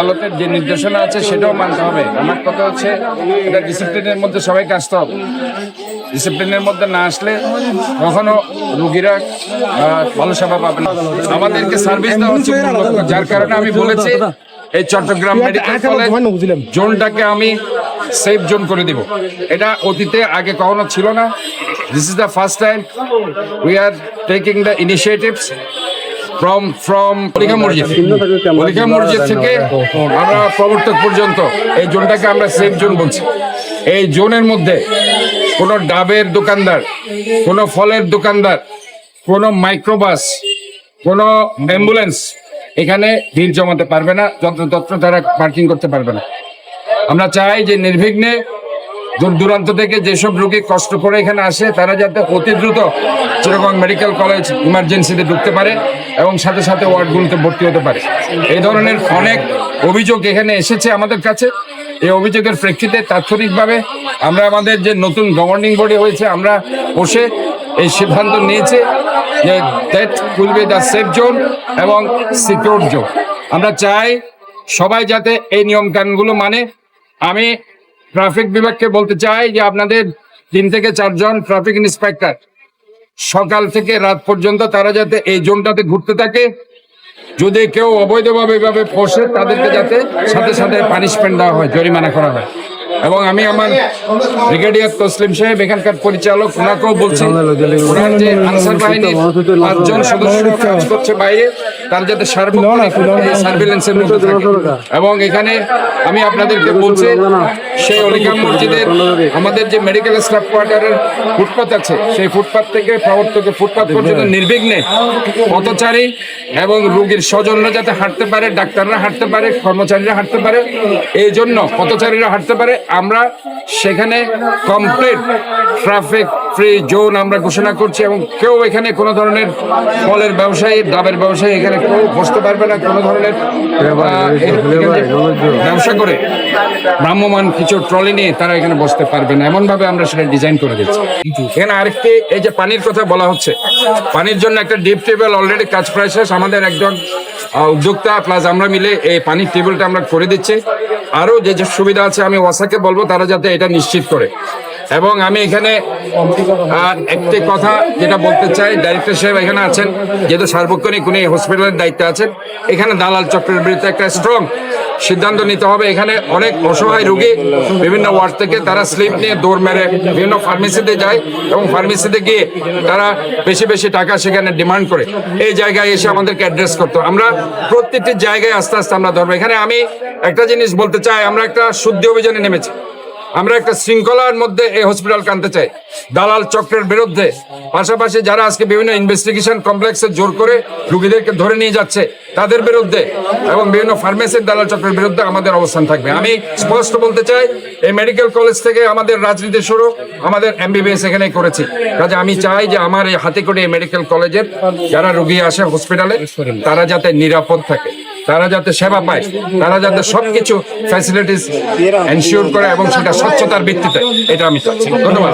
আদালতের যে নির্দেশনা আছে সেটাও মানতে হবে। আমার কথা হচ্ছে এটা ডিসিপ্লিনের মধ্যে সবাইকে আসতে হবে। ডিসিপ্লিনের মধ্যে না আসলে কখনো রুগীরা ভালো সেবা পাবে না। আমাদেরকে সার্ভিস দেওয়া হচ্ছে মূল লক্ষ্য, যার কারণে আমি বলেছি এই চট্টগ্রাম মেডিকেল কলেজ জোনটাকে আমি সেফ জোন করে দিব। এটা অতীতে আগে কখনো ছিল না। This is the first time we are taking the initiatives from পরীক্ষা মসজিদ থেকে আমরা প্রবর্তক পর্যন্ত এই জোনটাকে আমরা সেফ জোন বলছি। এই জোনের মধ্যে কোনো ডাবের দোকানদার, কোনো ফলের দোকানদার, কোনো মাইক্রোবাস, কোনো অ্যাম্বুলেন্স এখানে ভিড় জমাতে পারবে না, যত্রতত্র তারা পার্কিং করতে পারবে না। আমরা চাই যে নির্বিঘ্নে দূর দূরান্ত থেকে যেসব রোগী কষ্ট করে এখানে আসে তারা যাতে অতি দ্রুত চিটাগং মেডিকেল কলেজ ইমার্জেন্সিতে ঢুকতে পারে এবং সাথে সাথে ওয়ার্ডগুলোতে ভর্তি হতে পারে। এই ধরনের অনেক অভিযোগ এখানে এসেছে আমাদের কাছে। এই অভিযোগের প্রেক্ষিতে তাৎক্ষণিকভাবে আমরা আমাদের যে নতুন গভর্নিং বডি হয়েছে আমরা বসে এই সিদ্ধান্ত নিয়েছে যে that will be the safe zone এবং সিকিউর জোন। আমরা চাই সবাই যাতে এই নিয়মকানুনগুলো মানে। আমি ট্রাফিক বিভাগকে বলতে চাই যে আপনাদের 3 থেকে 4 জন ট্রাফিক ইন্সপেক্টর সকাল থেকে রাত পর্যন্ত তারা যাতে এই জোনটাতে ঘুরতে থাকে। যদি কেউ অবৈধভাবে এভাবে বসে তাদেরকে যাতে সাথে সাথে পানিশমেন্ট দেওয়া হয়, জরিমানা করা হয়। এবং আমি আমার ব্রিগেডিয়ার তসলিম সাহেব এখানকার পরিচালক ওনাকেও বলছি ওনার যে আনসার বাহিনীর 5 জন সদস্য কাজ করছে বাইরে, তার যাতে সার্ভিলেন্সের মধ্যে থাকে। এবং এখানে আমি আপনাদেরকে বলছি সেই অলিকাম মসজিদের আমাদের যে মেডিকেল স্টাফ কোয়ার্টারের ফুটপাথ আছে সেই ফুটপাথ থেকে প্রবর্তকের ফুটপাথ পর্যন্ত নির্বিঘ্নে পথচারী এবং রোগীর স্বজনরা যাতে হাঁটতে পারে, ডাক্তাররা হাঁটতে পারে, কর্মচারীরা হাঁটতে পারে, এই জন্য পথচারীরা হাঁটতে পারে। আমরা সেখানে কমপ্লিট ট্রাফিক ফ্রি জোন আমরা ঘোষণা করছি এবং কেউ এখানে কোনো ধরনের ফলের ব্যবসায়ী, ডাবের ব্যবসায়ী এখানে কেউ বসতে পারবে না। কোনো ধরনের ব্যবসা করে ভ্রাম্যমান কিছু ট্রলি নিয়ে তারা এখানে বসতে পারবে না, এমন ভাবে আমরা সেটা ডিজাইন করে দিচ্ছি। এখানে আরেকটি এই যে পানির কথা বলা হচ্ছে, পানির জন্য একটা ডিপ টেবিল অলরেডি কাজ প্রায় শেষ। আমাদের একজন উদ্যোক্তা প্লাস আমরা মিলে এই পানির টেবিলটা আমরা করে দিচ্ছি। আরও যে যে সুবিধা আছে আমি ওয়াসাকে বলবো তারা যাতে এটা নিশ্চিত করে। এবং আমি এখানে একটি কথা যেটা বলতে চাই, ডাইরেক্টর সাহেব এখানে আছেন, যেহেতু সার্বক্ষণিক উনি হসপিটালের দায়িত্বে আছেন, এখানে দালাল চক্রের বিরুদ্ধে একটা স্ট্রং সিদ্ধান্ত নিতে হবে। এখানে অনেক অসহায় রোগী বিভিন্ন ওয়ার্ড থেকে তারা স্লিপ নিয়ে দৌড় মেরে বিভিন্ন ফার্মেসিতে যায় এবং ফার্মেসিতে গিয়ে তারা বেশি বেশি টাকা সেখানে ডিমান্ড করে এই জায়গায় এসে আমাদেরকে অ্যাড্রেস করতে। আমরা প্রত্যেকটি জায়গায় আস্তে আস্তে আমরা ধরবো। এখানে আমি একটা জিনিস বলতে চাই, আমরা একটা শুদ্ধি অভিযানে নেমেছি। আমরা একটা শৃঙ্খলার মধ্যে এই হসপিটাল আনতে চাই, দালাল চক্রের বিরুদ্ধে। পাশাপাশি যারা আজকে বিভিন্ন ইনভেস্টিগেশন কমপ্লেক্সে জোর করে রোগীদেরকে ধরে নিয়ে যাচ্ছে তাদের বিরুদ্ধে এবং বিভিন্ন ফার্মেসির দালাল চক্রের বিরুদ্ধে আমাদের অবস্থান থাকবে। আমি স্পষ্ট বলতে চাই, এই মেডিকেল কলেজ থেকে আমাদের রাজনীতি শুরু, আমাদের MBBS এখানে করেছি। কাজে আমি চাই যে আমার এই হাতিকুড়ি মেডিকেল কলেজের যারা রোগী আসে হসপিটালে তারা যাতে নিরাপদ থাকে, তারা যাতে সেবা পায়, তারা যাতে সবকিছু ফ্যাসিলিটিস এনশিওর করে এবং সেটা স্বচ্ছতার ভিত্তিতে, এটা আমি চাচ্ছি। ধন্যবাদ।